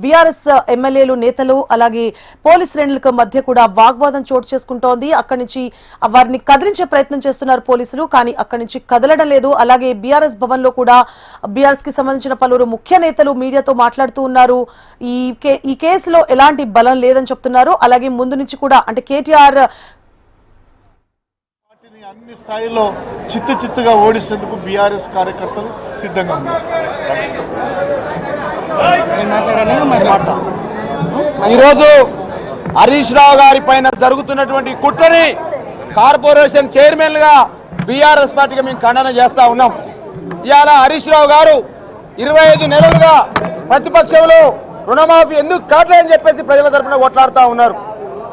BRS ఎమ్మెల్యేలు నేతలు అలాగే పోలీస్ శ్రేణులకు మధ్య కూడా వాగ్వాదం చోటు చేసుకుంటోంది. అక్కడి నుంచి వారిని కదిలించే ప్రయత్నం చేస్తున్నారు పోలీసులు, కానీ అక్కడి నుంచి కదలడం లేదు. అలాగే బీఆర్ఎస్ భవన్ లో కూడా బీఆర్ఎస్ కి సంబంధించిన పలువురు ముఖ్య నేతలు మీడియాతో మాట్లాడుతూ ఉన్నారు. ఈ కేసులో ఎలాంటి బలం లేదని చెప్తున్నారు. అలాగే ముందు నుంచి కూడా అంటే కేటీఆర్ అన్ని స్థాయిలో చిత్తుగా ఓడిస్తేందుకు బీఆర్ఎస్ కార్యకర్తలు సిద్ధంగా ఉన్నారు. ఈరోజు హరీష్ రావు గారి పైన జరుగుతున్నటువంటి కుట్రని కార్పొరేషన్ చైర్మన్ గా బీఆర్ఎస్ పార్టీగా మేము ఖండన చేస్తా ఉన్నాం. ఇవాళ హరీష్ రావు గారు 25 నెలలుగా ప్రతిపక్షంలో రుణమాఫీ ఎందుకు కావట్లేదని చెప్పేసి ప్రజల తరఫున కొట్లాడుతూ ఉన్నారు.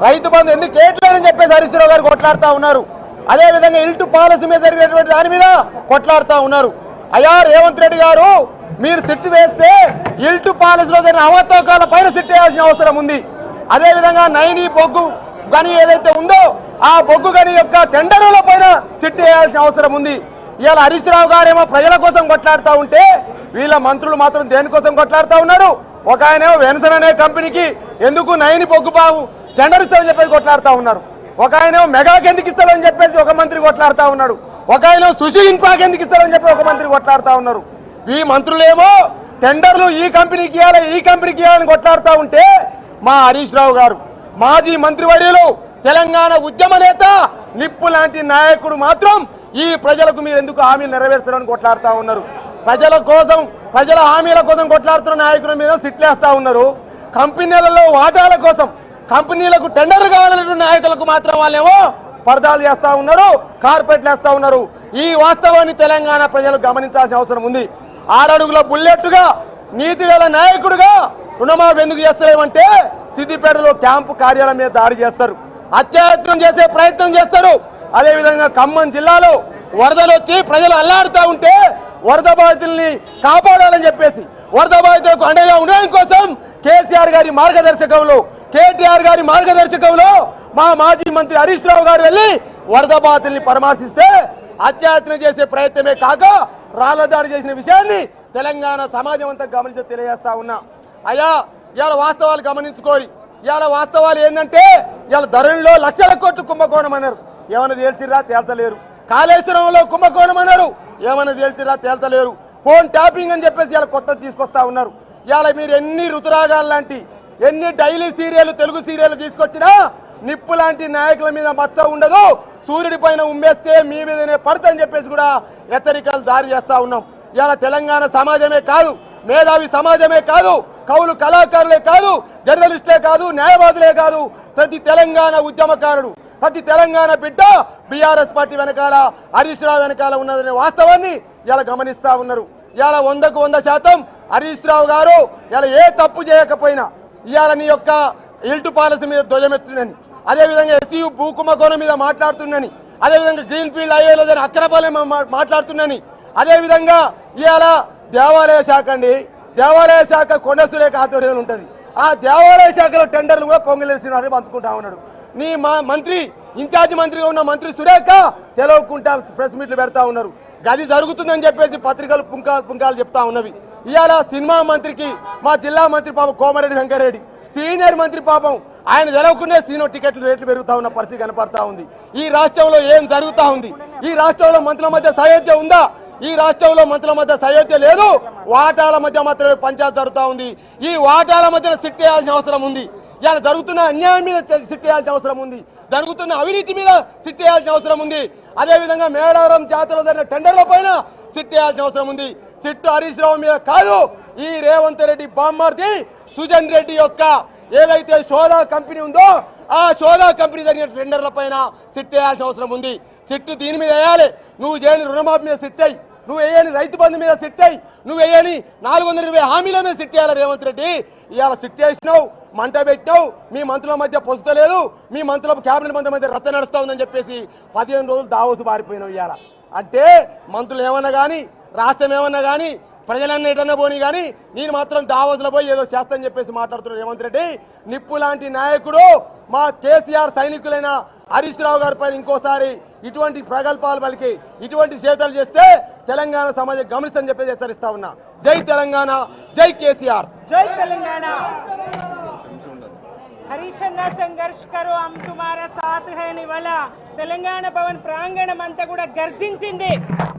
రైతు బంధు ఎందుకు కేట్లేదని చెప్పేసి హరీష్ రావు గారు కొట్లాడుతూ ఉన్నారు. అదేవిధంగా ఇల్టు పాలసీ మీద జరిగినటువంటి దాని మీద కొట్లాడుతూ ఉన్నారు. అయ్యా రేవంత్ రెడ్డి గారు, మీరు సిట్టు వేస్తే ఇల్టు పాలసీలో జరిగిన అవతవకాల పైన సిట్ వేయాల్సిన అవసరం ఉంది. అదేవిధంగా నైని బొగ్గు గని ఏదైతే ఉందో ఆ బొగ్గు గని యొక్క టెండర్ల పైన సిట్ వేయాల్సిన అవసరం ఉంది. ఇవాళ హరీష్ రావు గారేమో ప్రజల కోసం కొట్లాడుతూ ఉంటే వీళ్ళ మంత్రులు మాత్రం దేనికోసం కొట్లాడుతూ ఉన్నారు. ఒక ఆయనేమో వెన్సన్ అనే కంపెనీకి ఎందుకు నైని బొగ్గు బాగు టెండర్ ఇస్తామని చెప్పేసి కొట్లాడుతూ ఉన్నారు. ఒక ఆయన మెగాకి ఎందుకు ఇస్తారని చెప్పేసి ఒక మంత్రి కొట్లాడుతూ ఉన్నాడు. ఒక ఆయన సుశీ ఇన్ఫాకి ఎందుకు ఇస్తారని చెప్పి ఒక మంత్రి కొట్లాడుతూ ఉన్నారు. ఈ మంత్రులేమో టెండర్లు ఈ కంపెనీకి ఇవ్వాలి ఈ కంపెనీకి ఇవ్వాలని కొట్లాడుతూ ఉంటే మా హరీష్ రావు గారు మాజీ మంత్రివర్యులు తెలంగాణ ఉద్యమ నేత నిప్పు లాంటి నాయకుడు మాత్రం ఈ ప్రజలకు మీరు ఎందుకు హామీలు నెరవేర్చాలని కొట్లాడుతూ ఉన్నారు. ప్రజల కోసం ప్రజల హామీల కోసం కొట్లాడుతున్న నాయకుల మీద సిట్లేస్తా ఉన్నారు. కంపెనీలలో వాటాల కోసం కంపెనీలకు టెండర్లు కావాలనే నాయకులకు మాత్రం వాళ్ళేమో పరదాలు చేస్తా ఉన్నారు, కార్పెట్లు వేస్తా ఉన్నారు. ఈ వాస్తవాన్ని తెలంగాణ ప్రజలు గమనించాల్సిన అవసరం ఉంది. 6 అడుగుల బుల్లెట్టుగా నీతి గల నాయకుడుగా రుణమాఫీ ఎందుకు చేస్తలేమంటే సిద్దిపేటలో క్యాంపు కార్యాలయం మీద దాడి చేస్తారు, అత్యాయత్నం చేసే ప్రయత్నం చేస్తారు. అదేవిధంగా ఖమ్మం జిల్లాలో వరదలు వచ్చి ప్రజలు అల్లాడుతూ ఉంటే వరద బాధితుల్ని కాపాడాలని చెప్పేసి వరద బాధితులకు అండగా ఉండడం కోసం కేసీఆర్ గారి మార్గదర్శకంలో కేటీఆర్ గారి మార్గదర్శకంలో మా మాజీ మంత్రి హరీష్ రావు గారు వెళ్లి వరద బాధితుల్ని పరామర్శిస్తే అత్యాయత్నం చేసే ప్రయత్నమే కాక రాళ్ల దాడి చేసిన విషయాన్ని తెలంగాణ సమాజం అంతా గమనించి తెలియజేస్తా ఉన్నా. అయ్యా ఇవాళ వాస్తవాలు గమనించుకోరి. ఇవాళ వాస్తవాలు ఏంటంటే ఇవాళ ధరల్లో లక్షల కోట్లు కుంభకోణం అన్నారు, ఏమైనా తేల్చిర్రా తేల్చలేరు. కాళేశ్వరంలో కుంభకోణం అన్నారు, ఏమైనా తేల్చిర్రా తేల్చలేరు. ఫోన్ ట్యాపింగ్ అని చెప్పేసి ఇవాళ కొత్త తీసుకొస్తా ఉన్నారు. ఇవాళ మీరు ఎన్ని ఋతురాగాలు లాంటి ఎన్ని డైలీ సీరియల్ తెలుగు సీరియల్ తీసుకొచ్చినా నిప్పు లాంటి నాయకుల మీద మచ్చ ఉండదు, సూర్యుడి పైన ఉమ్మేస్తే మీ మీదనే పడతని చెప్పేసి కూడా హెచ్చరికలు జారీ చేస్తా ఉన్నాం. ఇవాళ తెలంగాణ సమాజమే కాదు, మేధావి సమాజమే కాదు, కవులు కళాకారులే కాదు, జర్నలిస్టులే కాదు, న్యాయవాదులే కాదు, ప్రతి తెలంగాణ ఉద్యమకారుడు ప్రతి తెలంగాణ బిడ్డ బీఆర్ఎస్ పార్టీ వెనకాల హరీష్ రావు వెనకాల ఉన్నదనే వాస్తవాన్ని ఇలా గమనిస్తా ఉన్నారు. ఇవాళ 100కు 100% హరీష్ రావు గారు ఇలా ఏ తప్పు చేయకపోయినా ఇవాళ నీ యొక్క ఇల్టు పాలసీ మీద ధ్వజమెత్తుందని, అదేవిధంగా ఎస్యూ భూ కుంభకోణం మీద మాట్లాడుతుందని, అదేవిధంగా గ్రీన్ ఫీల్డ్ హైవేలో అక్రపాలెం మాట్లాడుతుందని, అదేవిధంగా ఇవాళ దేవాలయ శాఖ అండి, దేవాలయ శాఖ కొండ సురేఖ ఆధ్వర్యంలో ఉంటుంది. ఆ దేవాలయ శాఖలో టెండర్లు కూడా పొంగిలేసి పంచుకుంటా ఉన్నాడు. నీ మంత్రి ఇన్ఛార్జి మంత్రిగా ఉన్న మంత్రి సురేఖ తెలవకుండా ప్రెస్ మీట్లు పెడతా ఉన్నారు. గది జరుగుతుందని చెప్పేసి పత్రికలు పుంకాలు చెప్తా ఉన్నవి. ఇవాళ సినిమా మంత్రికి మా జిల్లా మంత్రి పాపం కోమరెడ్డి వెంకరెడ్డి సీనియర్ మంత్రి పాపం ఆయన తెలవకుండే సీనో టికెట్లు రేట్లు పెరుగుతా ఉన్న పరిస్థితి కనపడతా ఉంది. ఈ రాష్ట్రంలో ఏం జరుగుతా ఉంది? ఈ రాష్ట్రంలో మంత్రుల మధ్య సయోధ్య ఉందా? ఈ రాష్ట్రంలో మంత్రుల మధ్య సయోధ్య లేదు, వాటాల మధ్య మాత్రమే పంచాయతీ జరుగుతూ ఉంది. ఈ వాటాల మధ్యన సిట్ చేయాల్సిన అవసరం ఉంది. ఇలా జరుగుతున్న అన్యాయం మీద సిట్ చేయాల్సిన అవసరం ఉంది, జరుగుతున్న అవినీతి మీద సిట్ చేయాల్సిన అవసరం ఉంది. అదేవిధంగా మేడారం జాతరలో జరిగిన టెండర్ల పైన సిట్ చేయాల్సిన అవసరం ఉంది. సిట్టు హరీష్ రావు మీద కాదు, ఈ రేవంత్ రెడ్డి బామ్మర్ది సుజన్ రెడ్డి యొక్క ఏదైతే సోదా కంపెనీ ఉందో ఆ సోదా కంపెనీ జరిగిన టెండర్ల పైన సిట్ చేయాల్సిన అవసరం ఉంది. సిట్టు దీని మీద వేయాలి. నువ్వు చేయని రుణమాఫీ మీద సిట్ అయ్యి, నువ్వు వేయని రైతు బంధు మీద సిట్ అయ్యి, నువ్వు వేయని 420 హామీల మీద సిట్ చేయాలి. రేవంత్ రెడ్డి ఇవాళ సిట్ చేసినావు, మంట పెట్టావు, మీ మంత్రుల మధ్య పొసుతలేదు, మీ మంత్రుల క్యాబినెట్ మంత్రి మధ్య రచ్చ నడుస్తా ఉందని చెప్పేసి 15 రోజులు దావోసు బారిపోయినావు. ఇవాళ అంటే మంత్రులు ఏమన్నా కానీ రాష్ట్రం ఏమన్నా కానీ ప్రజలన్నీ ఎటన్నా పోనీ కానీ నేను మాత్రం దావోసులో పోయి ఏదో చేస్తానని చెప్పేసి మాట్లాడుతున్నాడు రేవంత్ రెడ్డి. నిప్పు లాంటి నాయకుడు మా కేసీఆర్ సైనికులైన హరీష్ రావు గారి పైన ఇంకోసారి ఇటువంటి ప్రగల్భాలు పలికి ఇటువంటి చేతలు చేస్తే తెలంగాణ సమాజం గమనిస్తని చెప్పేసి హెచ్చరిస్తా ఉన్నా. జై తెలంగాణ, జై కేసీఆర్, జై తెలంగాణ. का संघर्ष करो हम तुम्हारा साथ है అని ఇవాళ తెలంగాణ భవన్ ప్రాంగణం అంతా కూడా గర్జించింది.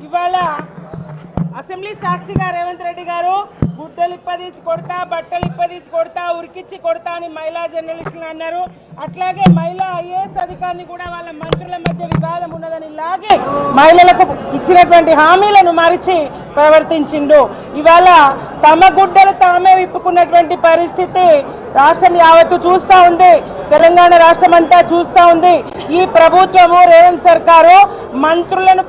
ఇవాళ అసెంబ్లీ సాక్షిగా రేవంత్ రెడ్డి గారు గుడ్డలు ఇప్పదీసి కొడతా, బట్టలు ఇప్పదీసి కొడతా, ఉరికిచ్చి కొడతా అని మహిళా జర్నలిస్టులు అన్నారు. అట్లాగే మహిళా ఐఏఎస్ అధికారిని కూడా వాళ్ళ మంత్రుల మధ్య వివాదం ఉన్నదని లాగి మహిళలకు ఇచ్చినటువంటి హామీలను మరిచి ప్రవర్తించిండు. ఇవాళ తమ గుడ్డలు తామే విప్పుకున్నటువంటి పరిస్థితి రాష్ట్రం యావత్తు చూస్తూ ఉంది, తెలంగాణ రాష్ట్రం అంతా చూస్తూ ఉంది. ఈ ప్రభుత్వము రేవంత్ సర్కారు మంత్రులను